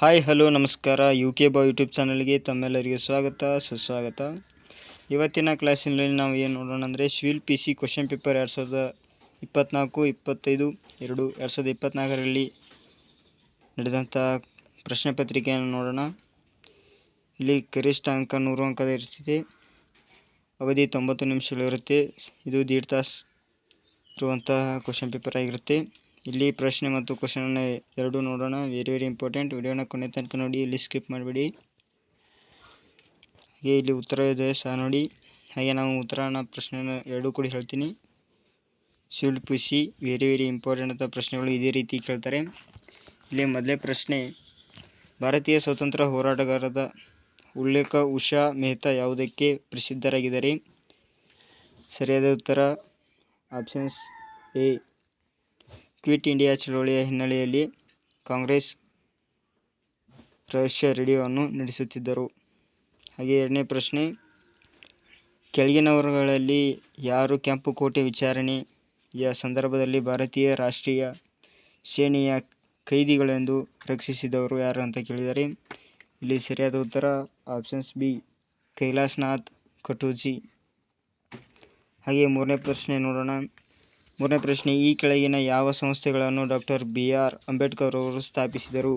Hi hello ನಮಸ್ಕಾರ. UK ಬಾಯ್ YouTube ಚಾನಲ್ಗೆ ತಮ್ಮೆಲ್ಲರಿಗೆ ಸ್ವಾಗತ ಸುಸ್ವಾಗತ. ಇವತ್ತಿನ ಕ್ಲಾಸಿನಲ್ಲಿ ನಾವು ಏನು ನೋಡೋಣ ಅಂದರೆ ಸಿವಿಲ್ PC ಕ್ವಶನ್ ಪೇಪರ್ 2024 ನಡೆದಂಥ ಪ್ರಶ್ನೆ ಪತ್ರಿಕೆಯನ್ನು ನೋಡೋಣ. ಇಲ್ಲಿ ಗರಿಷ್ಠ ಅಂಕ 100 ಅಂಕದ ಇರುತ್ತದೆ. ಅವಧಿ 90 ನಿಮಿಷಗಳಿರುತ್ತೆ. ಇದು 1.5 ತಾಸು ಇರುವಂತಹ ಕ್ವಶನ್ ಪೇಪರ್ ಆಗಿರುತ್ತೆ. ಇಲ್ಲಿ ಪ್ರಶ್ನೆ ಮತ್ತು ಕ್ವಶನ್ ಎರಡೂ ನೋಡೋಣ. Very important. ವಿಡಿಯೋನ ಕೊನೆ ತನಕ ನೋಡಿ, ಇಲ್ಲಿ ಸ್ಕಿಪ್ ಮಾಡಬೇಡಿ. ಹಾಗೆ ಇಲ್ಲಿ ಉತ್ತರ ಇದೆ ಸಹ ನೋಡಿ. ಹಾಗೆ ನಾವು ಉತ್ತರನ ಪ್ರಶ್ನೆನ ಎರಡೂ ಕೂಡ ಹೇಳ್ತೀನಿ. ಸಿವಿಲ್ PC ವೆರಿ ಇಂಪಾರ್ಟೆಂಟ್ ಅಂತ ಪ್ರಶ್ನೆಗಳು ಇದೇ ರೀತಿ ಕೇಳ್ತಾರೆ. ಇಲ್ಲಿ ಮೊದಲೇ ಪ್ರಶ್ನೆ, ಭಾರತೀಯ ಸ್ವಾತಂತ್ರ್ಯ ಹೋರಾಟಗಾರರ ಉಲ್ಲೇಖ ಉಷಾ ಮೆಹ್ತಾ ಯಾವುದಕ್ಕೆ ಪ್ರಸಿದ್ಧರಾಗಿದ್ದಾರೆ? ಸರಿಯಾದ ಉತ್ತರ ಆಪ್ಷನ್ಸ್ ಎ, ಕ್ವಿಟ್ ಇಂಡಿಯಾ ಚಳವಳಿಯ ಹಿನ್ನೆಲೆಯಲ್ಲಿ ಕಾಂಗ್ರೆಸ್ ರಹಸ್ಯ ರೇಡಿಯೋವನ್ನು ನಡೆಸುತ್ತಿದ್ದರು. ಹಾಗೆ ಎರಡನೇ ಪ್ರಶ್ನೆ, ಕೆಳಗಿನವರುಗಳಲ್ಲಿ ಯಾರು ಕೆಂಪು ಕೋಟೆ ವಿಚಾರಣೆಯ ಸಂದರ್ಭದಲ್ಲಿ ಭಾರತೀಯ ರಾಷ್ಟ್ರೀಯ ಸೇನೆಯ ಕೈದಿಗಳೆಂದು ರಕ್ಷಿಸಿದವರು ಯಾರು ಅಂತ ಕೇಳಿದ್ದಾರೆ. ಇಲ್ಲಿ ಸರಿಯಾದ ಉತ್ತರ ಆಪ್ಷನ್ಸ್ ಬಿ, ಕೈಲಾಸನಾಥ್ ಕಟೋಚಿ. ಹಾಗೆ ಮೂರನೇ ಪ್ರಶ್ನೆ ನೋಡೋಣ. ಮೂರನೇ ಪ್ರಶ್ನೆ, ಈ ಕೆಳಗಿನ ಯಾವ ಸಂಸ್ಥೆಗಳನ್ನು ಡಾಕ್ಟರ್ BR ಅಂಬೇಡ್ಕರ್ ಅವರು ಸ್ಥಾಪಿಸಿದರು?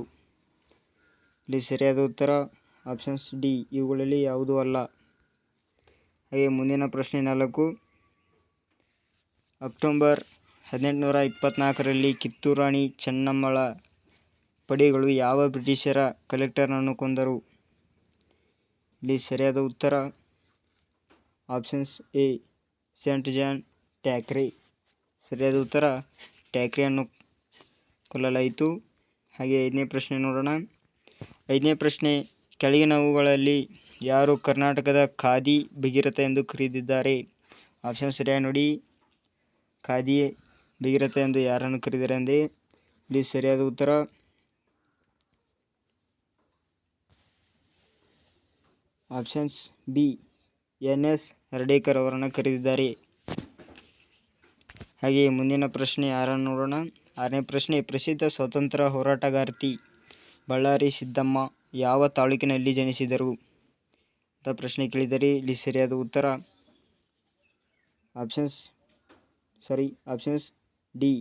ಇಲ್ಲಿ ಸರಿಯಾದ ಉತ್ತರ ಆಪ್ಷನ್ಸ್ ಡಿ, ಇವುಗಳಲ್ಲಿ ಯಾವುದೂ ಅಲ್ಲ. ಹಾಗೆ ಮುಂದಿನ ಪ್ರಶ್ನೆ 4, ಅಕ್ಟೋಬರ್ 1824ರಲ್ಲಿ ಕಿತ್ತೂರು ರಾಣಿ ಚೆನ್ನಮ್ಮಳ ಪಡೆಗಳು ಯಾವ ಬ್ರಿಟಿಷರ ಕಲೆಕ್ಟರ್ನನ್ನು ಕೊಂದರು? ಇಲ್ಲಿ ಸರಿಯಾದ ಉತ್ತರ options A, Saint John Thackeray. ಸರಿಯಾದ ಉತ್ತರ ಟ್ಯಾಕ್ರೆಯನ್ನು ಕೊಲ್ಲಲಾಯಿತು. ಹಾಗೆ ಐದನೇ ಪ್ರಶ್ನೆ ನೋಡೋಣ. ಐದನೇ ಪ್ರಶ್ನೆ, ಕೆಳಗಿನವುಗಳಲ್ಲಿ ಯಾರು ಕರ್ನಾಟಕದ ಖಾದಿ ಭಗೀರಥ ಎಂದು ಕರೆದಿದ್ದಾರೆ? ಆಪ್ಷನ್ ಸರಿಯಾಗಿ ನೋಡಿ. ಖಾದಿ ಭಗೀರಥ ಎಂದು ಯಾರನ್ನು ಕರೆದಿದ್ದಾರೆ ಅಂದರೆ ಇಲ್ಲಿ ಸರಿಯಾದ ಉತ್ತರ ಆಪ್ಷನ್ಸ್ ಬಿ, NS ಹರ್ಡೇಕರ್ ಅವರನ್ನು ಕರೆದಿದ್ದಾರೆ. ಹಾಗೆ ಮುಂದಿನ ಪ್ರಶ್ನೆ 6 ನೋಡೋಣ. 6ನೇ ಪ್ರಶ್ನೆ, ಪ್ರಸಿದ್ಧ ಸ್ವಾತಂತ್ರ್ಯ ಹೋರಾಟಗಾರ್ತಿ ಬಳ್ಳಾರಿ ಸಿದ್ದಮ್ಮ ಯಾವ ತಾಲೂಕಿನಲ್ಲಿ ಜನಿಸಿದರು ಅಂತ ಪ್ರಶ್ನೆ ಕೇಳಿದರೆ ಇಲ್ಲಿ ಸರಿಯಾದ ಉತ್ತರ ಆಪ್ಷನ್ಸ್ ಡಿ,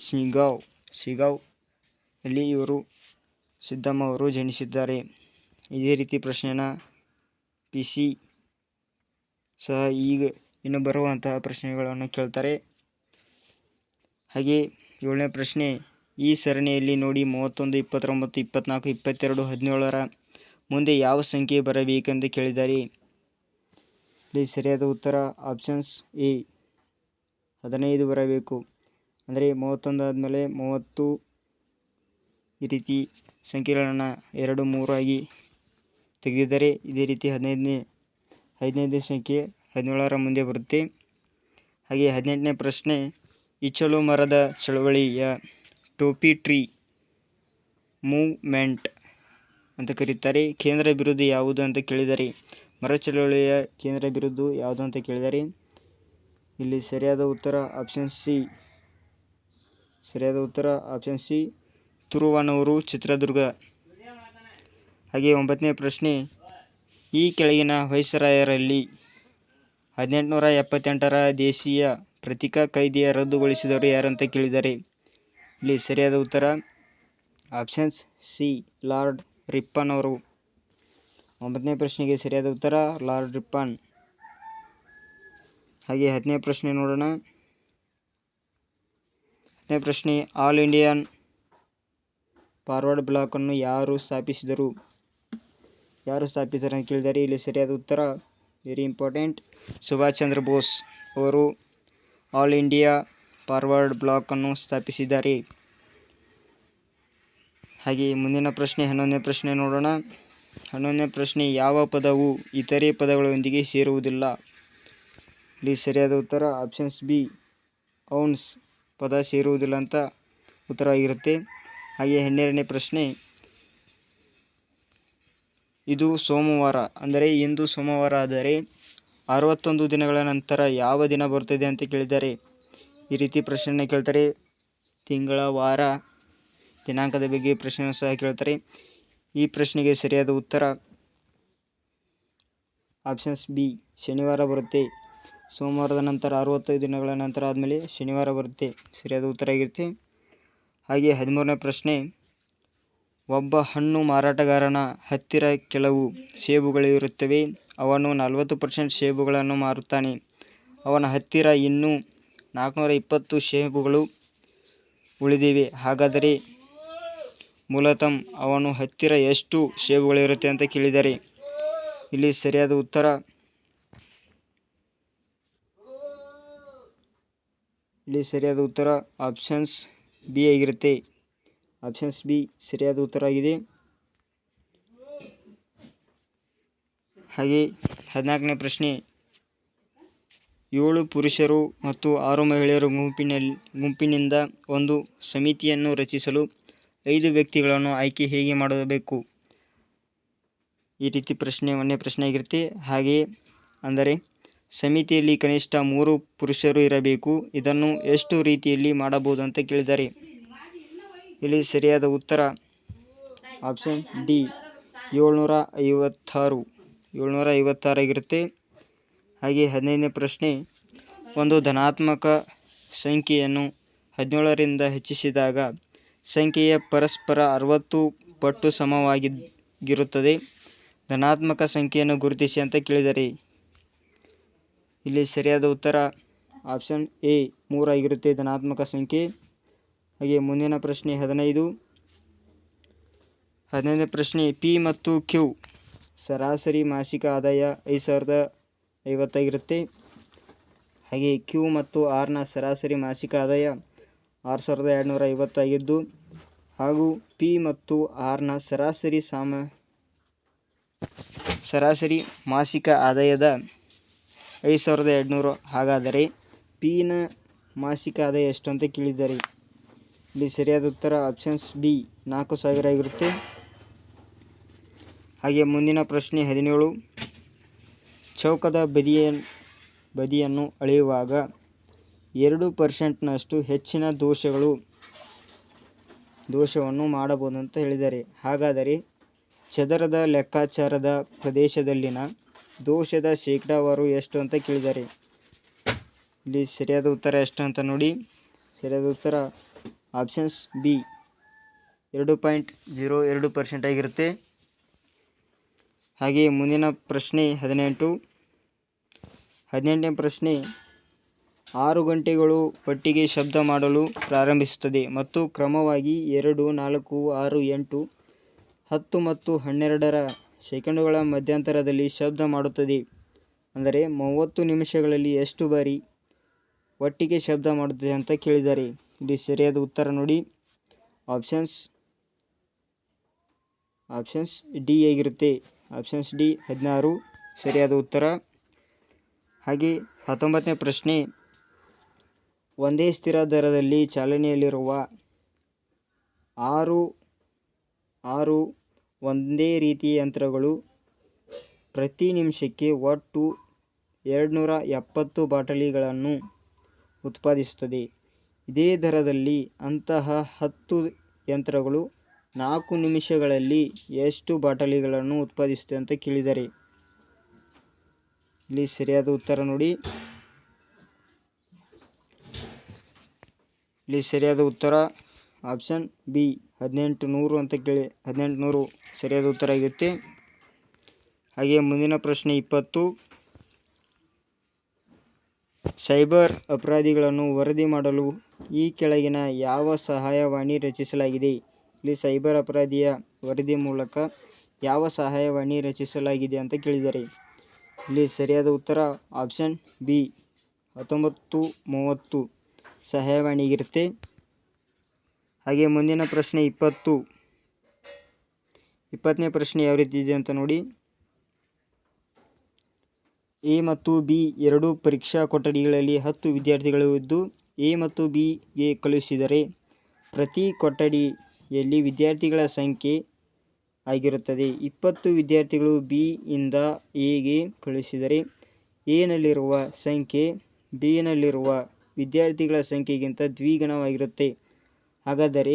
ಶಿಗಾಂವ್ ಅಲ್ಲಿ ಇವರು ಸಿದ್ದಮ್ಮ ಅವರು ಜನಿಸಿದ್ದಾರೆ. ಇದೇ ರೀತಿ ಪ್ರಶ್ನೆನ PC ಸಹ ಈಗ ಇನ್ನು ಬರುವಂತಹ ಪ್ರಶ್ನೆಗಳನ್ನು ಕೇಳ್ತಾರೆ. ಹಾಗೆ 7ನೇ ಪ್ರಶ್ನೆ, ಈ ಸರಣಿಯಲ್ಲಿ ನೋಡಿ 31, 29, 24, 22, 17ರ ಮುಂದೆ ಯಾವ ಸಂಖ್ಯೆ ಬರಬೇಕೆಂದು ಕೇಳಿದ್ದಾರೆ. ಇಲ್ಲಿ ಸರಿಯಾದ ಉತ್ತರ ಆಪ್ಷನ್ಸ್ ಎ, 15 ಬರಬೇಕು. ಅಂದರೆ 31 ಆದಮೇಲೆ 30 ಈ ರೀತಿ ಸಂಖ್ಯೆಗಳನ್ನು 2, 3 ಆಗಿ ತೆಗೆದಿದ್ದಾರೆ. ಇದೇ ರೀತಿ 15ನೇ ಸಂಖ್ಯೆ 17ರ ಮುಂದೆ ಬರುತ್ತೆ. ಹಾಗೆ 18ನೇ ಪ್ರಶ್ನೆ, ಇಚಲು ಮರದ ಚಳವಳಿಯ ಟೋಪಿ ಟ್ರೀ ಮೂವ್ಮೆಂಟ್ ಅಂತ ಕರೀತಾರೆ. ಕೇಂದ್ರ ಬಿರುದು ಯಾವುದು ಅಂತ ಕೇಳಿದ್ದಾರೆ. ಮರ ಚಳವಳಿಯ ಕೇಂದ್ರ ಬಿರುದು ಯಾವುದು ಅಂತ ಕೇಳಿದ್ದಾರೆ. ಇಲ್ಲಿ ಸರಿಯಾದ ಉತ್ತರ ಆಪ್ಷನ್ ಸಿ, ತುರುವನೂರು, ಚಿತ್ರದುರ್ಗ. ಹಾಗೆ 9ನೇ ಪ್ರಶ್ನೆ, ಈ ಕೆಳಗಿನ ವೈಸರಾಯರಲ್ಲಿ 1878ರ ದೇಶೀಯ ಪತ್ರಿಕಾ ಕಾಯ್ದೆ ರದ್ದುಗೊಳಿಸಿದವರು ಯಾರಂತ ಕೇಳಿದ್ದಾರೆ. ಇಲ್ಲಿ ಸರಿಯಾದ ಉತ್ತರ ಆಪ್ಷನ್ಸ್ ಸಿ, ಲಾರ್ಡ್ ರಿಪ್ಪನ್ ಅವರು. 9ನೇ ಪ್ರಶ್ನೆಗೆ ಸರಿಯಾದ ಉತ್ತರ ಲಾರ್ಡ್ ರಿಪ್ಪನ್. ಹಾಗೆ 10ನೇ ಪ್ರಶ್ನೆ ನೋಡೋಣ. 10ನೇ ಪ್ರಶ್ನೆ, ಆಲ್ ಇಂಡಿಯನ್ ಫಾರ್ವರ್ಡ್ ಬ್ಲಾಕ್ ಅನ್ನು ಯಾರು ಸ್ಥಾಪಿಸಿದರು ಅಂತ ಕೇಳಿದ್ದಾರೆ. ಇಲ್ಲಿ ಸರಿಯಾದ ಉತ್ತರ ವೆರಿ ಇಂಪಾರ್ಟೆಂಟ್, ಸುಭಾಷ್ ಚಂದ್ರ ಬೋಸ್ ಅವರು ಆಲ್ ಇಂಡಿಯಾ ಫಾರ್ವರ್ಡ್ ಬ್ಲಾಕ್ ಅನ್ನು ಸ್ಥಾಪಿಸಿದ್ದಾರೆ. ಹಾಗೆ ಮುಂದಿನ ಪ್ರಶ್ನೆ 11ನೇ ಪ್ರಶ್ನೆ ನೋಡೋಣ. 11ನೇ ಪ್ರಶ್ನೆ, ಯಾವ ಪದವು ಇತರೆ ಪದಗಳೊಂದಿಗೆ ಸೇರುವುದಿಲ್ಲ? ಇಲ್ಲಿ ಸರಿಯಾದ ಉತ್ತರ ಆಪ್ಷನ್ಸ್ ಬಿ, ಔನ್ಸ್ ಪದ ಸೇರುವುದಿಲ್ಲ ಅಂತ ಉತ್ತರ ಆಗಿರುತ್ತೆ. ಹಾಗೆ 12ನೇ ಪ್ರಶ್ನೆ, ಇದು ಸೋಮವಾರ ಅಂದರೆ ಇಂದು ಸೋಮವಾರ ಆದರೆ 61 ದಿನಗಳ ನಂತರ ಯಾವ ದಿನ ಬರುತ್ತದೆ ಅಂತ ಕೇಳಿದ್ದಾರೆ. ಈ ರೀತಿ ಪ್ರಶ್ನೆಯನ್ನು ಕೇಳ್ತಾರೆ. ತಿಂಗಳ, ವಾರ, ದಿನಾಂಕದ ಬಗ್ಗೆ ಪ್ರಶ್ನೆಯನ್ನು ಸಹ ಕೇಳ್ತಾರೆ. ಈ ಪ್ರಶ್ನೆಗೆ ಸರಿಯಾದ ಉತ್ತರ ಆಪ್ಷನ್ಸ್ ಬಿ ಶನಿವಾರ ಬರುತ್ತೆ. ಸೋಮವಾರದ ನಂತರ 65 ದಿನಗಳ ನಂತರ ಆದಮೇಲೆ ಶನಿವಾರ ಬರುತ್ತೆ, ಸರಿಯಾದ ಉತ್ತರ ಆಗಿರುತ್ತೆ. ಹಾಗೆ 13ನೇ ಪ್ರಶ್ನೆ, ಒಬ್ಬ ಹಣ್ಣು ಮಾರಾಟಗಾರನ ಹತ್ತಿರ ಕೆಲವು ಸೇಬುಗಳಿರುತ್ತವೆ. ಅವನು 40% ಸೇಬುಗಳನ್ನು ಮಾರುತ್ತಾನೆ. ಅವನ ಹತ್ತಿರ ಇನ್ನೂ 420 ಸೇಬುಗಳು ಉಳಿದಿವೆ. ಹಾಗಾದರೆ ಮೂಲತಃ ಅವನ ಹತ್ತಿರ ಎಷ್ಟು ಸೇಬುಗಳಿರುತ್ತೆ ಅಂತ ಕೇಳಿದ್ದಾರೆ. ಇಲ್ಲಿ ಸರಿಯಾದ ಉತ್ತರ ಆಪ್ಷನ್ಸ್ ಬಿ ಆಗಿರುತ್ತೆ. ಆಪ್ಷನ್ಸ್ ಬಿ ಸರಿಯಾದ ಉತ್ತರ ಆಗಿದೆ. ಹಾಗೆ 14ನೇ ಪ್ರಶ್ನೆ, 7 ಪುರುಷರು ಮತ್ತು 6 ಮಹಿಳೆಯರ ಗುಂಪಿನಿಂದ ಒಂದು ಸಮಿತಿಯನ್ನು ರಚಿಸಲು 5 ವ್ಯಕ್ತಿಗಳನ್ನು ಆಯ್ಕೆ ಹೇಗೆ ಮಾಡಬೇಕು? ಈ ರೀತಿ ಒಂದನೇ ಪ್ರಶ್ನೆ ಆಗಿರುತ್ತೆ. ಹಾಗೆಯೇ ಅಂದರೆ ಸಮಿತಿಯಲ್ಲಿ ಕನಿಷ್ಠ 3 ಪುರುಷರು ಇರಬೇಕು. ಇದನ್ನು ಎಷ್ಟು ರೀತಿಯಲ್ಲಿ ಮಾಡಬಹುದು ಅಂತ ಕೇಳಿದ್ದಾರೆ. ಇಲ್ಲಿ ಸರಿಯಾದ ಉತ್ತರ ಆಪ್ಷನ್ ಡಿ 756 ಆಗಿರುತ್ತೆ. ಹಾಗೆ 15ನೇ ಪ್ರಶ್ನೆ, ಒಂದು ಧನಾತ್ಮಕ ಸಂಖ್ಯೆಯನ್ನು 17ರಿಂದ ಹೆಚ್ಚಿಸಿದಾಗ ಸಂಖ್ಯೆಯ ಪರಸ್ಪರ 60 ಪಟ್ಟು ಸಮವಾಗಿರುತ್ತದೆ. ಧನಾತ್ಮಕ ಸಂಖ್ಯೆಯನ್ನು ಗುರುತಿಸಿ ಅಂತ ಕೇಳಿದರೆ ಇಲ್ಲಿ ಸರಿಯಾದ ಉತ್ತರ ಆಪ್ಷನ್ ಎ 3 ಆಗಿರುತ್ತೆ, ಧನಾತ್ಮಕ ಸಂಖ್ಯೆ. ಹಾಗೆ ಮುಂದಿನ ಪ್ರಶ್ನೆ 15ನೇ ಪ್ರಶ್ನೆ, ಪಿ ಮತ್ತು ಕ್ಯೂ ಸರಾಸರಿ ಮಾಸಿಕ ಆದಾಯ 5050 ಆಗಿರುತ್ತೆ. ಹಾಗೆ ಕ್ಯೂ ಮತ್ತು ಆರ್ನ ಸರಾಸರಿ ಮಾಸಿಕ ಆದಾಯ 6250 ಆಗಿದ್ದು, ಹಾಗೂ ಪಿ ಮತ್ತು ಆರ್ನ ಸರಾಸರಿ ಮಾಸಿಕ ಆದಾಯದ 5200. ಹಾಗಾದರೆ ಪಿನ ಮಾಸಿಕ ಆದಾಯ ಎಷ್ಟು ಅಂತ ಕೇಳಿದ್ದಾರೆ. ಇಲ್ಲಿ ಸರಿಯಾದ ಉತ್ತರ ಆಪ್ಷನ್ಸ್ ಬಿ 4000 ಆಗಿರುತ್ತೆ. ಹಾಗೆ ಮುಂದಿನ ಪ್ರಶ್ನೆ 17, ಚೌಕದ ಬದಿಯನ್ನು ಅಳೆಯುವಾಗ 2% ಹೆಚ್ಚಿನ ದೋಷವನ್ನು ಮಾಡಬಹುದು ಅಂತ ಹೇಳಿದ್ದಾರೆ. ಹಾಗಾದರೆ ಚದರದ ಲೆಕ್ಕಾಚಾರದ ಪ್ರದೇಶದಲ್ಲಿನ ದೋಷದ ಶೇಕಡಾವಾರು ಎಷ್ಟು ಅಂತ ಕೇಳಿದ್ದಾರೆ. ಇಲ್ಲಿ ಸರಿಯಾದ ಉತ್ತರ ಎಷ್ಟು ಅಂತ ನೋಡಿ. ಸರಿಯಾದ ಉತ್ತರ ಆಪ್ಷನ್ಸ್ ಬಿ 2.02% ಆಗಿರುತ್ತೆ. ಹಾಗೆ ಮುಂದಿನ ಪ್ರಶ್ನೆ 18ನೇ ಪ್ರಶ್ನೆ, 6 ಗಂಟೆಗಳು ಪಟ್ಟಿಗೆ ಶಬ್ದ ಮಾಡಲು ಪ್ರಾರಂಭಿಸುತ್ತದೆ ಮತ್ತು ಕ್ರಮವಾಗಿ 2, 4, 6, 8, 10 ಮತ್ತು 12 ಸೆಕೆಂಡುಗಳ ಮಧ್ಯಂತರದಲ್ಲಿ ಶಬ್ದ ಮಾಡುತ್ತದೆ. ಅಂದರೆ 30 ನಿಮಿಷಗಳಲ್ಲಿ ಎಷ್ಟು ಬಾರಿ ಒಟ್ಟಿಗೆ ಶಬ್ದ ಮಾಡುತ್ತದೆ ಅಂತ ಕೇಳಿದ್ದಾರೆ. ಇಲ್ಲಿ ಸರಿಯಾದ ಉತ್ತರ ನೋಡಿ. ಆಪ್ಷನ್ಸ್ ಡಿ ಆಗಿರುತ್ತೆ. ಆಪ್ಷನ್ಸ್ ಡಿ 16 ಸರಿಯಾದ ಉತ್ತರ. ಹಾಗೆ 19ನೇ ಪ್ರಶ್ನೆ, ಒಂದೇ ಸ್ಥಿರ ದರದಲ್ಲಿ ಚಾಲನೆಯಲ್ಲಿರುವ 6 ಒಂದೇ ರೀತಿಯ ಯಂತ್ರಗಳು ಪ್ರತಿ ನಿಮಿಷಕ್ಕೆ ಒಟ್ಟು 270 ಬಾಟಲಿಗಳನ್ನು ಉತ್ಪಾದಿಸುತ್ತದೆ. ಇದೇ ದರದಲ್ಲಿ ಅಂತಹ 10 ಯಂತ್ರಗಳು 4 ನಿಮಿಷಗಳಲ್ಲಿ ಎಷ್ಟು ಬಾಟಲಿಗಳನ್ನು ಉತ್ಪಾದಿಸುತ್ತದೆ ಅಂತ ಕೇಳಿದ್ದಾರೆ. ಇಲ್ಲಿ ಸರಿಯಾದ ಉತ್ತರ ನೋಡಿ. ಇಲ್ಲಿ ಸರಿಯಾದ ಉತ್ತರ ಆಪ್ಷನ್ ಬಿ 1800 ಅಂತ ಕೇಳಿ 1800 ಸರಿಯಾದ ಉತ್ತರ ಆಗುತ್ತೆ. ಹಾಗೆ ಮುಂದಿನ ಪ್ರಶ್ನೆ 20, ಸೈಬರ್ ಅಪರಾಧಿಗಳನ್ನು ವರದಿ ಮಾಡಲು ಈ ಕೆಳಗಿನ ಯಾವ ಸಹಾಯವಾಣಿ ರಚಿಸಲಾಗಿದೆ? ಇಲ್ಲಿ ಸೈಬರ್ ಅಪರಾಧಿಯ ವರದಿ ಮೂಲಕ ಯಾವ ಸಹಾಯವಾಣಿ ರಚಿಸಲಾಗಿದೆ ಅಂತ ಕೇಳಿದ್ದಾರೆ. ಇಲ್ಲಿ ಸರಿಯಾದ ಉತ್ತರ ಆಪ್ಷನ್ ಬಿ 1930 ಸಹಾಯವಾಣಿ ಆಗಿರುತ್ತೆ. ಹಾಗೆ ಮುಂದಿನ ಪ್ರಶ್ನೆ 20ನೇ ಪ್ರಶ್ನೆ ಯಾವ ರೀತಿ ಇದೆ ಅಂತ ನೋಡಿ. ಎ ಮತ್ತು ಬಿ ಎರಡೂ ಪರೀಕ್ಷಾ ಕೊಠಡಿಗಳಲ್ಲಿ 10 ವಿದ್ಯಾರ್ಥಿಗಳು ಇದ್ದು ಎ ಮತ್ತು ಬಿಗೆ ಕಳುಹಿಸಿದರೆ ಪ್ರತಿ ಕೊಠಡಿಯಲ್ಲಿ ವಿದ್ಯಾರ್ಥಿಗಳ ಸಂಖ್ಯೆ ಆಗಿರುತ್ತದೆ. 20 ವಿದ್ಯಾರ್ಥಿಗಳು ಬಿ ಇಂದ ಎಗೆ ಕಳುಹಿಸಿದರೆ ಎನಲ್ಲಿರುವ ಸಂಖ್ಯೆ ಬಿನಲ್ಲಿರುವ ವಿದ್ಯಾರ್ಥಿಗಳ ಸಂಖ್ಯೆಗಿಂತ ದ್ವಿಗುಣವಾಗಿರುತ್ತೆ. ಹಾಗಾದರೆ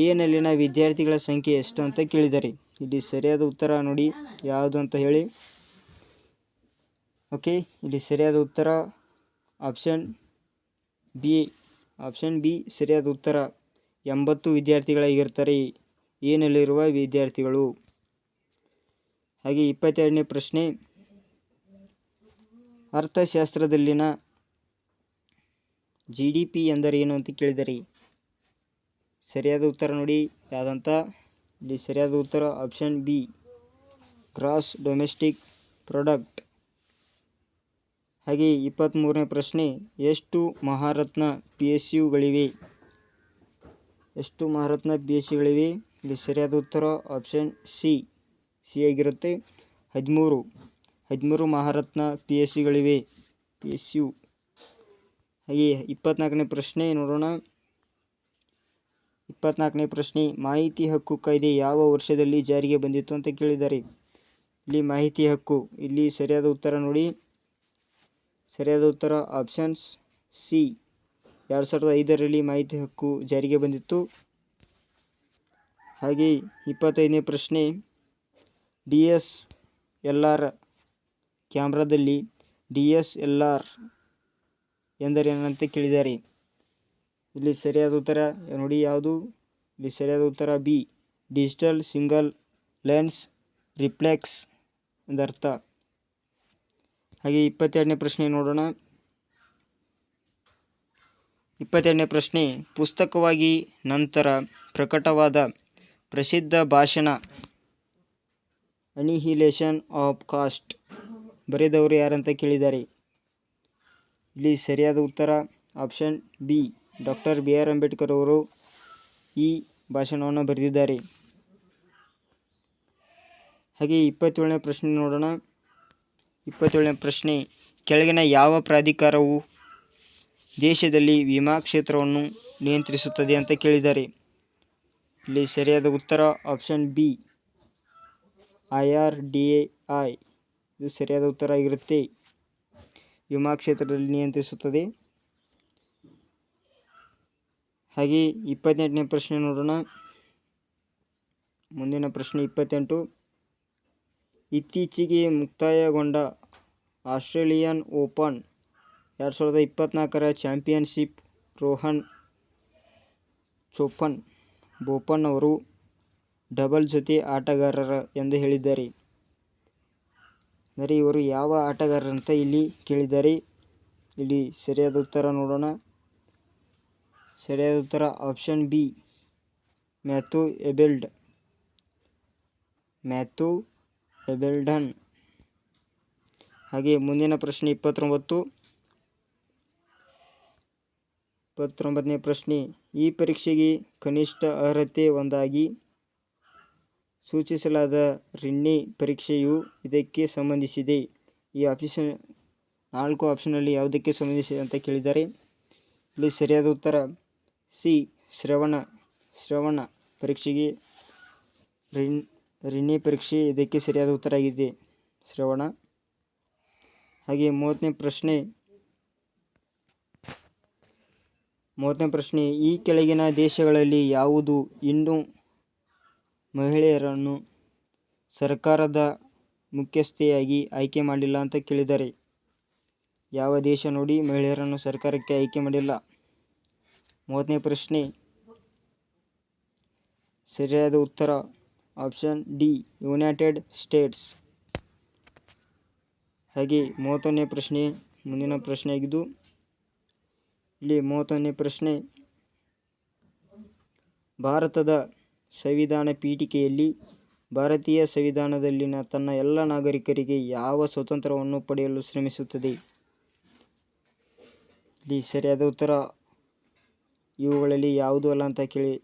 ಎನಲ್ಲಿನ ವಿದ್ಯಾರ್ಥಿಗಳ ಸಂಖ್ಯೆ ಎಷ್ಟು ಅಂತ ಕೇಳಿದ್ದಾರೆ. ಇಲ್ಲಿ ಸರಿಯಾದ ಉತ್ತರ ನೋಡಿ ಯಾವುದು ಅಂತ ಹೇಳಿ. ಓಕೆ, ಇಲ್ಲಿ ಸರಿಯಾದ ಉತ್ತರ ಆಪ್ಷನ್ ಬಿ ಸರಿಯಾದ ಉತ್ತರ. 80 ವಿದ್ಯಾರ್ಥಿಗಳಾಗಿರ್ತಾರೆ ಎನಲ್ಲಿರುವ ವಿದ್ಯಾರ್ಥಿಗಳು. ಹಾಗೆ 22ನೇ ಪ್ರಶ್ನೆ, ಅರ್ಥಶಾಸ್ತ್ರದಲ್ಲಿನ GDP ಎಂದರೇನು ಅಂತ ಕೇಳಿದರೆ ಸರಿಯಾದ ಉತ್ತರ ನೋಡಿ ಯಾವುದಂತ. ಇಲ್ಲಿ ಸರಿಯಾದ ಉತ್ತರ option B, gross domestic product. ಹಾಗೆ 23ನೇ ಪ್ರಶ್ನೆ, ಎಷ್ಟು ಮಹಾರತ್ನ PSUಗಳಿವೆ? ಎಷ್ಟು ಮಹಾರತ್ನ PSUಗಳಿವೆ? ಇಲ್ಲಿ ಸರಿಯಾದ ಉತ್ತರ ಆಪ್ಷನ್ ಸಿ ಆಗಿರುತ್ತೆ. 13 ಮಹಾರತ್ನ PSUಗಳಿವೆ. PSU. ಹಾಗೆ 24ನೇ ಪ್ರಶ್ನೆ ನೋಡೋಣ. 24ನೇ ಪ್ರಶ್ನೆ, ಮಾಹಿತಿ ಹಕ್ಕು ಕಾಯ್ದೆ ಯಾವ ವರ್ಷದಲ್ಲಿ ಜಾರಿಗೆ ಬಂದಿತ್ತು ಅಂತ ಕೇಳಿದ್ದಾರೆ. ಇಲ್ಲಿ ಮಾಹಿತಿ ಹಕ್ಕು, ಇಲ್ಲಿ ಸರಿಯಾದ ಉತ್ತರ ನೋಡಿ. ಸರಿಯಾದ ಉತ್ತರ ಆಪ್ಷನ್ಸ್ ಸಿ, 2005ರಲ್ಲಿ ಮಾಹಿತಿ ಹಕ್ಕು ಜಾರಿಗೆ ಬಂದಿತ್ತು. ಹಾಗೆ 25ನೇ ಪ್ರಶ್ನೆ, DSLR ಕ್ಯಾಮ್ರಾದಲ್ಲಿ DSLR ಎಂದರೇನಂತ ಕೇಳಿದ್ದಾರೆ. ಇಲ್ಲಿ ಸರಿಯಾದ ಉತ್ತರ ನೋಡಿ ಯಾವುದು. ಇಲ್ಲಿ ಸರಿಯಾದ ಉತ್ತರ B, digital single lens reflex ಎಂದರ್ಥ. ಹಾಗೆ 22ನೇ ಪ್ರಶ್ನೆ ನೋಡೋಣ. 22ನೇ ಪ್ರಶ್ನೆ, ಪುಸ್ತಕವಾಗಿ ನಂತರ ಪ್ರಕಟವಾದ ಪ್ರಸಿದ್ಧ ಭಾಷಣ ಅನಿಹಿಲೇಷನ್ ಆಫ್ ಕಾಸ್ಟ್ ಬರೆದವರು ಯಾರಂತ ಕೇಳಿದ್ದಾರೆ. ಇಲ್ಲಿ ಸರಿಯಾದ ಉತ್ತರ option B, doctor BR Ambedkar ಅವರು ಈ ಭಾಷಣವನ್ನು ಬರೆದಿದ್ದಾರೆ. ಹಾಗೆ 27ನೇ ಪ್ರಶ್ನೆ ನೋಡೋಣ. 27ನೇ ಪ್ರಶ್ನೆ, ಕೆಳಗಿನ ಯಾವ ಪ್ರಾಧಿಕಾರವು ದೇಶದಲ್ಲಿ ವಿಮಾ ಕ್ಷೇತ್ರವನ್ನು ನಿಯಂತ್ರಿಸುತ್ತದೆ ಅಂತ ಕೇಳಿದ್ದಾರೆ. ಇಲ್ಲಿ ಸರಿಯಾದ ಉತ್ತರ ಆಪ್ಷನ್ ಬಿ, IRDAI. ಇದು ಸರಿಯಾದ ಉತ್ತರ ಆಗಿರುತ್ತೆ. ವಿಮಾ ಕ್ಷೇತ್ರದಲ್ಲಿ ನಿಯಂತ್ರಿಸುತ್ತದೆ. ಹಾಗೆ 28ನೇ ಪ್ರಶ್ನೆ ನೋಡೋಣ. ಮುಂದಿನ ಪ್ರಶ್ನೆ 28, ಇತ್ತೀಚೆಗೆ ಮುಕ್ತಾಯಗೊಂಡ ಆಸ್ಟ್ರೇಲಿಯನ್ ಓಪನ್ 2024ರ ಚಾಂಪಿಯನ್ಶಿಪ್ ರೋಹನ್ ಬೋಪನ್ ಅವರು ಡಬಲ್ ಜೊತೆ ಆಟಗಾರರ ಎಂದು ಹೇಳಿದ್ದಾರೆ. ಅಂದರೆ ಇವರು ಯಾವ ಆಟಗಾರರಂತ ಇಲ್ಲಿ ಕೇಳಿದ್ದಾರೆ. ಇಲ್ಲಿ ಸರಿಯಾದ ಉತ್ತರ ನೋಡೋಣ. ಸರಿಯಾದ ಉತ್ತರ ಆಪ್ಷನ್ ಬಿ, ಮ್ಯಾಥ್ಯೂ ಎಬೆಲ್ಡನ್. ಹಾಗೆ ಮುಂದಿನ ಪ್ರಶ್ನೆ 29ನೇ ಪ್ರಶ್ನೆ, ಈ ಪರೀಕ್ಷೆಗೆ ಕನಿಷ್ಠ ಅರ್ಹತೆ ಒಂದಾಗಿ ಸೂಚಿಸಲಾದ ರಿನ್ನಿ ಪರೀಕ್ಷೆಯು ಇದಕ್ಕೆ ಸಂಬಂಧಿಸಿದೆ. ಈ 4 ಆಪ್ಷನ್ನಲ್ಲಿ ಯಾವುದಕ್ಕೆ ಸಂಬಂಧಿಸಿದೆ ಅಂತ ಕೇಳಿದ್ದಾರೆ. ಇಲ್ಲಿ ಸರಿಯಾದ ಉತ್ತರ ಸಿ, ಶ್ರವಣ ಪರೀಕ್ಷೆಗೆ ರಿನ್ನಿ ಪರೀಕ್ಷೆ ಇದಕ್ಕೆ ಸರಿಯಾದ ಉತ್ತರ ಆಗಿದೆ, ಶ್ರವಣ. ಹಾಗೆ 30ನೇ ಪ್ರಶ್ನೆ, ಈ ಕೆಳಗಿನ ದೇಶಗಳಲ್ಲಿ ಯಾವುದು ಇನ್ನೂ ಮಹಿಳೆಯರನ್ನು ಸರ್ಕಾರದ ಮುಖ್ಯಸ್ಥೆಯಾಗಿ ಆಯ್ಕೆ ಮಾಡಿಲ್ಲ ಅಂತ ಕೇಳಿದ್ದಾರೆ. ಯಾವ ದೇಶ ನೋಡಿ ಮಹಿಳೆಯರನ್ನು ಸರ್ಕಾರಕ್ಕೆ ಆಯ್ಕೆ ಮಾಡಿಲ್ಲ. 30ನೇ ಪ್ರಶ್ನೆ ಸರಿಯಾದ ಉತ್ತರ ಆಪ್ಷನ್ ಡಿ, ಯುನೈಟೆಡ್ ಸ್ಟೇಟ್ಸ್. ಹಾಗೆ 31ನೇ ಪ್ರಶ್ನೆ ಮುಂದಿನ ಪ್ರಶ್ನೆ ಆಗಿದ್ದು, ಇಲ್ಲಿ 31ನೇ ಪ್ರಶ್ನೆ, ಭಾರತದ ಸಂವಿಧಾನ ಪೀಠಿಕೆಯಲ್ಲಿ ಭಾರತೀಯ ಸಂವಿಧಾನದಲ್ಲಿನ ತನ್ನ ಎಲ್ಲ ನಾಗರಿಕರಿಗೆ ಯಾವ ಸ್ವಾತಂತ್ರ್ಯವನ್ನು ಪಡೆಯಲು ಶ್ರಮಿಸುತ್ತದೆ. ಇಲ್ಲಿ ಸರಿಯಾದ ಉತ್ತರ ಇವುಗಳಲ್ಲಿ ಯಾವುದು ಅಲ್ಲ ಅಂತ ಕೇಳಿ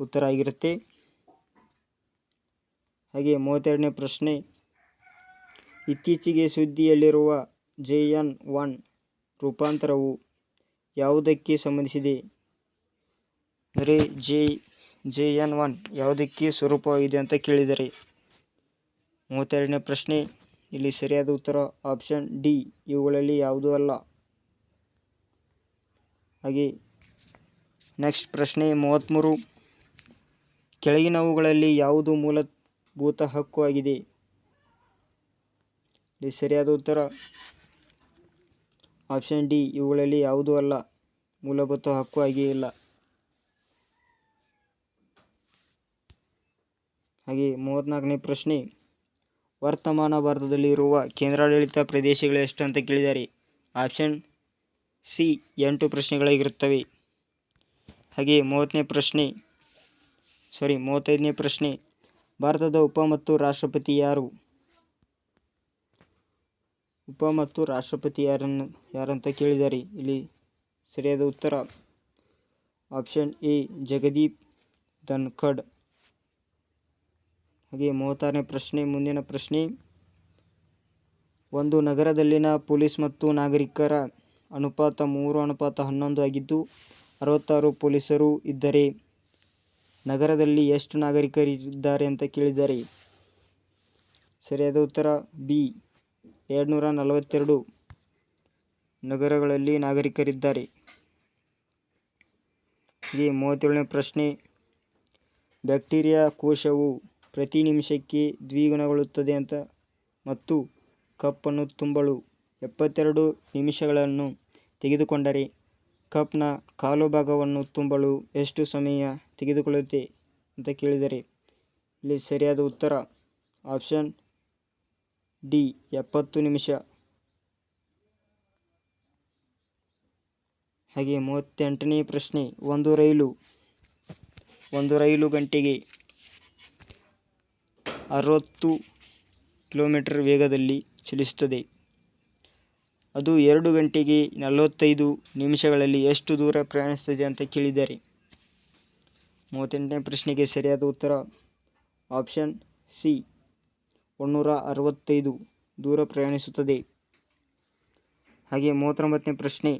ಉತ್ತರ ಆಗಿರುತ್ತೆ. ಹಾಗೆ 32ನೇ ಪ್ರಶ್ನೆ, ಇತ್ತೀಚೆಗೆ ಸುದ್ದಿಯಲ್ಲಿರುವ JN1 ರೂಪಾಂತರವು ಯಾವುದಕ್ಕೆ ಸಂಬಂಧಿಸಿದೆ. ಅಂದರೆ JN1 ಯಾವುದಕ್ಕೆ ಸ್ವರೂಪವಾಗಿದೆ ಅಂತ ಕೇಳಿದರೆ. 32ನೇ ಪ್ರಶ್ನೆ, ಇಲ್ಲಿ ಸರಿಯಾದ ಉತ್ತರ ಆಪ್ಷನ್ ಡಿ, ಇವುಗಳಲ್ಲಿ ಯಾವುದೂ ಅಲ್ಲ. ಹಾಗೆ ನೆಕ್ಸ್ಟ್ ಪ್ರಶ್ನೆ 33, ಕೆಳಗಿನವುಗಳಲ್ಲಿ ಯಾವುದು ಮೂಲಭೂತ ಹಕ್ಕು ಆಗಿದೆ? ಇಲ್ಲಿ ಸರಿಯಾದ ಉತ್ತರ ಆಪ್ಷನ್ ಡಿ, ಇವುಗಳಲ್ಲಿ ಯಾವುದೂ ಅಲ್ಲ, ಮೂಲಭೂತ ಹಕ್ಕು ಆಗೇ ಇಲ್ಲ. ಹಾಗೆ 34ನೇ ಪ್ರಶ್ನೆ, ವರ್ತಮಾನ ಭಾರತದಲ್ಲಿ ಇರುವ ಕೇಂದ್ರಾಡಳಿತ ಪ್ರದೇಶಗಳು ಎಷ್ಟು ಅಂತ ಕೇಳಿದ್ದಾರೆ. Option C 8 ಪ್ರಶ್ನೆಗಳಾಗಿರುತ್ತವೆ. ಹಾಗೆ 35ನೇ ಪ್ರಶ್ನೆ, ಭಾರತದ ಉಪ ಮತ್ತು ರಾಷ್ಟ್ರಪತಿ ಯಾರು? ಉಪ ಮತ್ತು ರಾಷ್ಟ್ರಪತಿ ಯಾರಂತ ಕೇಳಿದ್ದಾರೆ. ಇಲ್ಲಿ ಸರಿಯಾದ ಉತ್ತರ ಆಪ್ಷನ್ ಎ, ಜಗದೀಪ್ ಧನ್ಖಡ್. ಹಾಗೆ 36ನೇ ಪ್ರಶ್ನೆ, ಮುಂದಿನ ಪ್ರಶ್ನೆ, ಒಂದು ನಗರದಲ್ಲಿನ ಪೊಲೀಸ್ ಮತ್ತು ನಾಗರಿಕರ ಅನುಪಾತ 3:11 ಆಗಿದ್ದು 66 ಪೊಲೀಸರು ಇದ್ದರೆ ನಗರದಲ್ಲಿ ಎಷ್ಟು ನಾಗರಿಕರಿದ್ದಾರೆ ಅಂತ ಕೇಳಿದ್ದಾರೆ. ಸರಿಯಾದ ಉತ್ತರ ಬಿ, 242 ನಗರಗಳಲ್ಲಿ ನಾಗರಿಕರಿದ್ದಾರೆ. ಹೀಗೆ 37ನೇ ಪ್ರಶ್ನೆ, ಬ್ಯಾಕ್ಟೀರಿಯಾ ಕೋಶವು ಪ್ರತಿ ನಿಮಿಷಕ್ಕೆ ದ್ವಿಗುಣಗೊಳ್ಳುತ್ತದೆ ಮತ್ತು ಕಪ್ಪನ್ನು ತುಂಬಲು 72 ನಿಮಿಷಗಳನ್ನು ತೆಗೆದುಕೊಂಡರೆ ಕಪ್ನ ಕಾಲು ಭಾಗವನ್ನು ತುಂಬಲು ಎಷ್ಟು ಸಮಯ ತೆಗೆದುಕೊಳ್ಳುತ್ತೆ ಅಂತ ಕೇಳಿದರೆ ಇಲ್ಲಿ ಸರಿಯಾದ ಉತ್ತರ ಆಪ್ಷನ್ ಡಿ, 70 ನಿಮಿಷ. ಹಾಗೆ 38ನೇ ಪ್ರಶ್ನೆ, ಒಂದು ರೈಲು ಗಂಟೆಗೆ 60 ಕಿಲೋಮೀಟರ್ ವೇಗದಲ್ಲಿ ಚಲಿಸುತ್ತದೆ. ಅದು 2 ಗಂಟೆಗೆ 45 ನಿಮಿಷಗಳಲ್ಲಿ ಎಷ್ಟು ದೂರ ಪ್ರಯಾಣಿಸುತ್ತದೆ ಅಂತ ಕೇಳಿದ್ದಾರೆ. 38ನೇ ಪ್ರಶ್ನೆಗೆ ಸರಿಯಾದ ಉತ್ತರ ಆಪ್ಷನ್ ಸಿ, 165 ದೂರ ಪ್ರಯಾಣಿಸುತ್ತದೆ. ಹಾಗೆ 39ನೇ ಪ್ರಶ್ನೆ,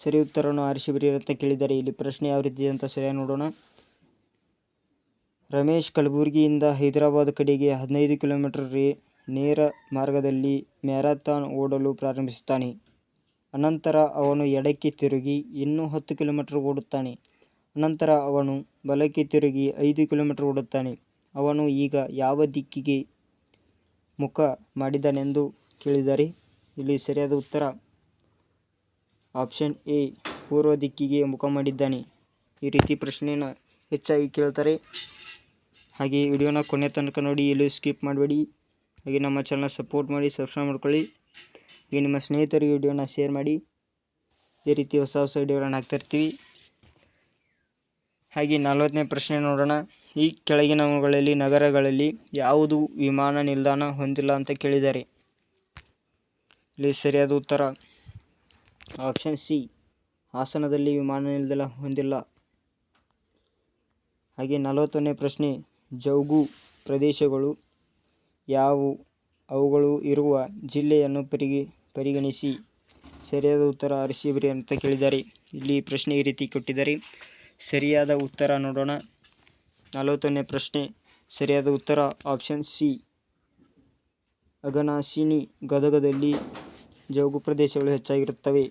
ಸರಿ ಉತ್ತರವನ್ನು ಆರಿಸಿ ಬರೆಯಿರಿ ಅಂತ ಕೇಳಿದ್ದಾರೆ. ಇಲ್ಲಿ ಪ್ರಶ್ನೆ ಯಾವ ರೀತಿ ಅಂತ ಸರಿಯಾಗಿ ನೋಡೋಣ. ರಮೇಶ್ ಕಲಬುರಗಿಯಿಂದ ಹೈದರಾಬಾದ್ ಕಡೆಗೆ 15 ಕಿಲೋಮೀಟರ್ ನೇರ ಮಾರ್ಗದಲ್ಲಿ ಮ್ಯಾರಥಾನ್ ಓಡಲು ಪ್ರಾರಂಭಿಸುತ್ತಾನೆ. ಅನಂತರ ಅವನು ಎಡಕ್ಕೆ ತಿರುಗಿ ಇನ್ನೂ 10 ಕಿಲೋಮೀಟರ್ ಓಡುತ್ತಾನೆ. ಅನಂತರ ಅವನು ಬಲಕ್ಕೆ ತಿರುಗಿ 5 ಕಿಲೋಮೀಟರ್ ಓಡುತ್ತಾನೆ. ಅವನು ಈಗ ಯಾವ ದಿಕ್ಕಿಗೆ ಮುಖ ಮಾಡಿದ್ದಾನೆಂದು ಕೇಳಿದ್ದಾರೆ. ಇಲ್ಲಿ ಸರಿಯಾದ ಉತ್ತರ ಆಪ್ಷನ್ ಎ, ಪೂರ್ವ ದಿಕ್ಕಿಗೆ ಮುಖ ಮಾಡಿದ್ದಾನೆ. ಈ ರೀತಿ ಪ್ರಶ್ನೆಯನ್ನು ಹೆಚ್ಚಾಗಿ ಕೇಳ್ತಾರೆ. ಹಾಗೆ ವಿಡಿಯೋನ ಕೊನೆ ತನಕ ನೋಡಿ, ಎಲ್ಲೂ ಸ್ಕಿಪ್ ಮಾಡಬೇಡಿ. ಹಾಗೆ ನಮ್ಮ ಚಾನಲ್ ಸಪೋರ್ಟ್ ಮಾಡಿ, ಸಬ್ಸ್ಕ್ರೈಬ್ ಮಾಡ್ಕೊಳ್ಳಿ. ಹಾಗೆ ನಿಮ್ಮ ಸ್ನೇಹಿತರಿಗೆ ವಿಡಿಯೋನ ಶೇರ್ ಮಾಡಿ. ಈ ರೀತಿ ಹೊಸ ವಿಡಿಯೋಗಳನ್ನು ಹಾಕ್ತಾ ಇರ್ತೀವಿ. ಹಾಗೆ 40ನೇ ಪ್ರಶ್ನೆ ನೋಡೋಣ. ಈ ಕೆಳಗಿನವುಗಳಲ್ಲಿ ನಗರಗಳಲ್ಲಿ ಯಾವುದು ವಿಮಾನ ನಿಲ್ದಾಣ ಹೊಂದಿಲ್ಲ ಅಂತ ಕೇಳಿದ್ದಾರೆ. ಇಲ್ಲಿ ಸರಿಯಾದ ಉತ್ತರ ಆಪ್ಷನ್ ಸಿ, ಹಾಸನದಲ್ಲಿ ವಿಮಾನ ನಿಲ್ದಾಣ ಹೊಂದಿಲ್ಲ. ಹಾಗೆ 40ನೇ ಪ್ರಶ್ನೆ, ಜೌಗು ಪ್ರದೇಶಗಳು ಯಾವುವು? ಅವುಗಳು ಇರುವ ಜಿಲ್ಲೆಯನ್ನು ಪರಿಗಣಿಸಿ ಸರಿಯಾದ ಉತ್ತರ ಆರಿಸಿ ಬರೆಯಿರಿ ಅಂತ ಕೇಳಿದ್ದಾರೆ. ಇಲ್ಲಿ ಪ್ರಶ್ನೆ ಈ ರೀತಿ ಕೊಟ್ಟಿದ್ದಾರೆ. ಸರಿಯಾದ ಉತ್ತರ ನೋಡೋಣ. 40ನೇ ಪ್ರಶ್ನೆ, ಸರಿಯಾದ ಉತ್ತರ ಆಪ್ಷನ್ ಸಿ, ಅಘನಾಶಿನಿ. ಗದಗದಲ್ಲಿ ಜೌಗು ಪ್ರದೇಶಗಳು ಹೆಚ್ಚಾಗಿರುತ್ತವೆ.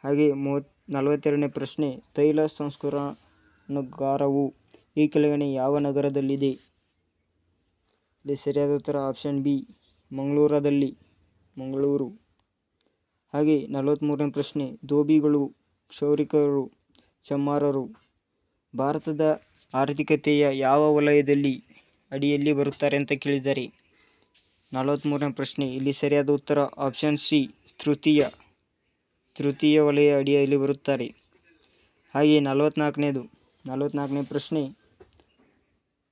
ಹಾಗೆ 42ನೇ ಪ್ರಶ್ನೆ, ತೈಲ ಸಂಸ್ಕರಣಾಗಾರವು ಈ ಕೆಳಗಿನ ಯಾವ ನಗರದಲ್ಲಿದೆ? ಇಲ್ಲಿ ಸರಿಯಾದ ಉತ್ತರ ಆಪ್ಷನ್ ಬಿ, ಮಂಗಳೂರು. ಹಾಗೆ 43ನೇ ಪ್ರಶ್ನೆ, ಧೋಬಿಗಳು, ಕ್ಷೌರಿಕರು, ಚಮ್ಮಾರರು ಭಾರತದ ಆರ್ಥಿಕತೆಯ ಯಾವ ವಲಯದಲ್ಲಿ ಅಡಿಯಲ್ಲಿ ಬರುತ್ತಾರೆ ಅಂತ ಕೇಳಿದ್ದಾರೆ. 43ನೇ ಪ್ರಶ್ನೆ, ಇಲ್ಲಿ ಸರಿಯಾದ ಉತ್ತರ ಆಪ್ಷನ್ ಸಿ, ತೃತೀಯ ವಲಯ ಅಡಿಯಲ್ಲಿ ಬರುತ್ತಾರೆ. ಹಾಗೆ 44ನೇ ಪ್ರಶ್ನೆ,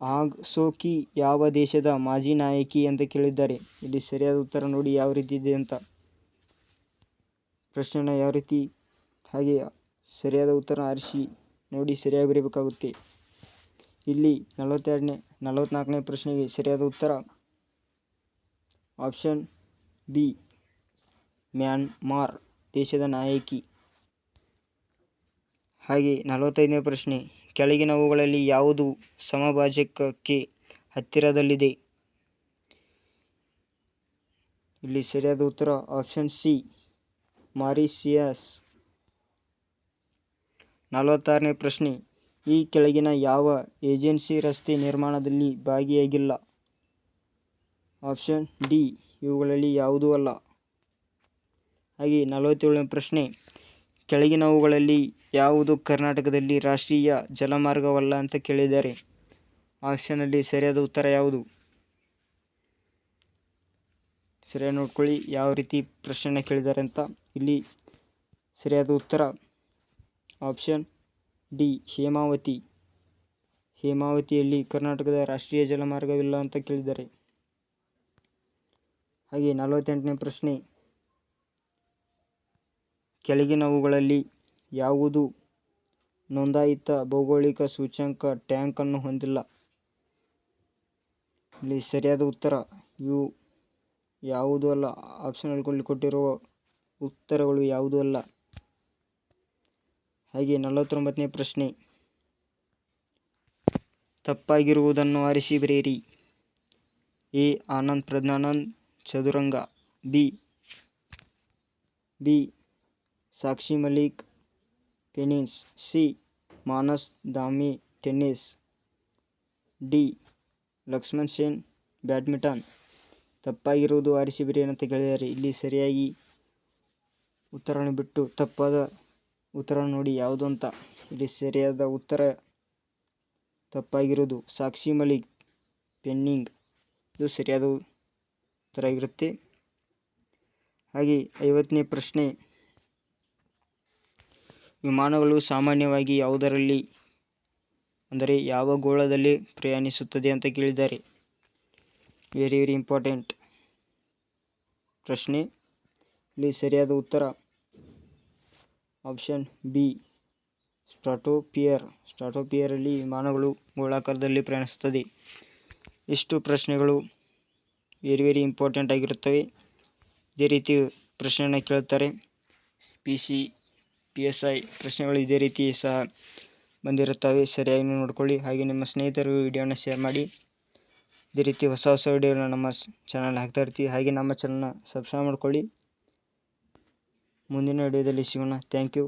ಆಂಗ್ ಸೋಕಿ ಯಾವ ದೇಶದ ಮಾಜಿ ನಾಯಕಿ ಅಂತ ಕೇಳಿದ್ದಾರೆ. ಇಲ್ಲಿ ಸರಿಯಾದ ಉತ್ತರ ನೋಡಿ ಯಾವ ರೀತಿ ಇದೆ ಅಂತ, ಪ್ರಶ್ನೆನ ಯಾವ ರೀತಿ. ಹಾಗೆ ಸರಿಯಾದ ಉತ್ತರ ಆರಿಸಿ ನೋಡಿ ಸರಿಯಾಗಿ ಬರೀಬೇಕಾಗುತ್ತೆ. ಇಲ್ಲಿ 44ನೇ ಪ್ರಶ್ನೆಗೆ ಸರಿಯಾದ ಉತ್ತರ ಆಪ್ಷನ್ ಬಿ, ಮ್ಯಾನ್ಮಾರ್ ದೇಶದ ನಾಯಕಿ. ಹಾಗೆ 45ನೇ ಪ್ರಶ್ನೆ, ಕೆಳಗಿನವುಗಳಲ್ಲಿ ಯಾವುದು ಸಮಭಾಜಕಕ್ಕೆ ಹತ್ತಿರದಲ್ಲಿದೆ? ಇಲ್ಲಿ ಸರಿಯಾದ ಉತ್ತರ ಆಪ್ಷನ್ ಸಿ, ಮಾರಿಷಿಯಸ್. 46ನೇ ಪ್ರಶ್ನೆ, ಈ ಕೆಳಗಿನ ಯಾವ ಏಜೆನ್ಸಿ ರಸ್ತೆ ನಿರ್ಮಾಣದಲ್ಲಿ ಭಾಗಿಯಾಗಿಲ್ಲ? ಆಪ್ಷನ್ ಡಿ ಇವುಗಳಲ್ಲಿ ಯಾವುದೂ ಅಲ್ಲ. ಹಾಗೆ 47ನೇ ಪ್ರಶ್ನೆ, ಕೆಳಗಿನವುಗಳಲ್ಲಿ ಯಾವುದು ಕರ್ನಾಟಕದಲ್ಲಿ ರಾಷ್ಟ್ರೀಯ ಜಲಮಾರ್ಗವಲ್ಲ ಅಂತ ಕೇಳಿದ್ದಾರೆ. ಆಪ್ಷನಲ್ಲಿ ಸರಿಯಾದ ಉತ್ತರ ಯಾವುದು? ಸರಿಯಾಗಿ ನೋಡ್ಕೊಳ್ಳಿ ಯಾವ ರೀತಿ ಪ್ರಶ್ನೆನ ಕೇಳಿದ್ದಾರೆ ಅಂತ. ಇಲ್ಲಿ ಸರಿಯಾದ ಉತ್ತರ ಆಪ್ಷನ್ ಡಿ ಹೇಮಾವತಿ. ಹೇಮಾವತಿಯಲ್ಲಿ ಕರ್ನಾಟಕದ ರಾಷ್ಟ್ರೀಯ ಜಲಮಾರ್ಗವಿಲ್ಲ ಅಂತ ಕೇಳಿದ್ದಾರೆ. ಹಾಗೆ 48ನೇ ಪ್ರಶ್ನೆ, ಕೆಳಗಿನವುಗಳಲ್ಲಿ ಯಾವುದು ನೋಂದಾಯಿತ ಭೌಗೋಳಿಕ ಸೂಚ್ಯಂಕ ಟ್ಯಾಂಕ್ ಅನ್ನು ಹೊಂದಿಲ್ಲ? ಇಲ್ಲಿ ಸರಿಯಾದ ಉತ್ತರ ಇವು ಯಾವುದೂ ಅಲ್ಲ. ಆಪ್ಷನ್ಗಳಲ್ಲಿ ಕೊಟ್ಟಿರುವ ಉತ್ತರಗಳು ಯಾವುದೂ ಅಲ್ಲ. ಹಾಗೆ 49ನೇ ಪ್ರಶ್ನೆ, ತಪ್ಪಾಗಿರುವುದನ್ನು ಆರಿಸಿ ಬರೆಯಿರಿ. ಎ ಆನಂದ್ ಪ್ರಜ್ಞಾನಂದ್ ಚದುರಂಗ, ಬಿ ಸಾಕ್ಷಿ ಮಲಿಕ್ ಪೆನಿಸ್, C Manas Dhami tennis, D Lakshman Sen badminton. ತಪ್ಪಾಗಿರುವುದು ಆರಿಸಿ ಬರೆಯಿರಿ ಅಂತ ಕೇಳಿದ್ದಾರೆ. ಇಲ್ಲಿ ಸರಿಯಾಗಿ ಉತ್ತರವನ್ನು ಬಿಟ್ಟು ತಪ್ಪಾದ ಉತ್ತರ ನೋಡಿ ಯಾವುದು ಅಂತ. ಇಲ್ಲಿ ಸರಿಯಾದ ಉತ್ತರ ತಪ್ಪಾಗಿರುವುದು ಸಾಕ್ಷಿ ಮಲಿಕ್ ಪೆನ್ನಿಂಗ್, ಇದು ಸರಿಯಾದ ಉತ್ತರ ಆಗಿರುತ್ತೆ. ಹಾಗೆ 50ನೇ ಪ್ರಶ್ನೆ, ವಿಮಾನಗಳು ಸಾಮಾನ್ಯವಾಗಿ ಯಾವುದರಲ್ಲಿ ಅಂದರೆ ಯಾವ ಗೋಳದಲ್ಲಿ ಪ್ರಯಾಣಿಸುತ್ತದೆ ಅಂತ ಕೇಳಿದ್ದಾರೆ. ವೆರಿ ಇಂಪಾರ್ಟೆಂಟ್ ಪ್ರಶ್ನೆ. ಇಲ್ಲಿ ಸರಿಯಾದ ಉತ್ತರ ಆಪ್ಷನ್ ಬಿ ಸ್ಟ್ರಾಟೋಪಿಯರಲ್ಲಿ ವಿಮಾನಗಳು ಗೋಳಾಕಾರದಲ್ಲಿ ಪ್ರಯಾಣಿಸುತ್ತದೆ. ಇಷ್ಟು ಪ್ರಶ್ನೆಗಳು ವೆರಿ ಇಂಪಾರ್ಟೆಂಟ್ ಆಗಿರುತ್ತವೆ. ಇದೇ ರೀತಿ ಪ್ರಶ್ನೆಯನ್ನು ಕೇಳ್ತಾರೆ. PC PSI ಪ್ರಶ್ನೆಗಳು ಇದೇ ರೀತಿ ಸಹ ಬಂದಿರುತ್ತವೆ. ಸರಿಯಾಗಿ ನೋಡ್ಕೊಳ್ಳಿ. ಹಾಗೆ ನಿಮ್ಮ ಸ್ನೇಹಿತರಿಗೂ ವಿಡಿಯೋನ ಶೇರ್ ಮಾಡಿ. ಇದೇ ರೀತಿ ಹೊಸ ವಿಡಿಯೋನ ನಮ್ಮ ಚಾನಲ್ ಹಾಕ್ತಾ ಇರ್ತೀವಿ. ಹಾಗೆ ನಮ್ಮ ಚಾನಲ್ನ ಸಬ್ಸ್ಕ್ರೈಬ್ ಮಾಡ್ಕೊಳ್ಳಿ. ಮುಂದಿನ ವಿಡಿಯೋದಲ್ಲಿ ಸಿಗೋಣ. Thank you.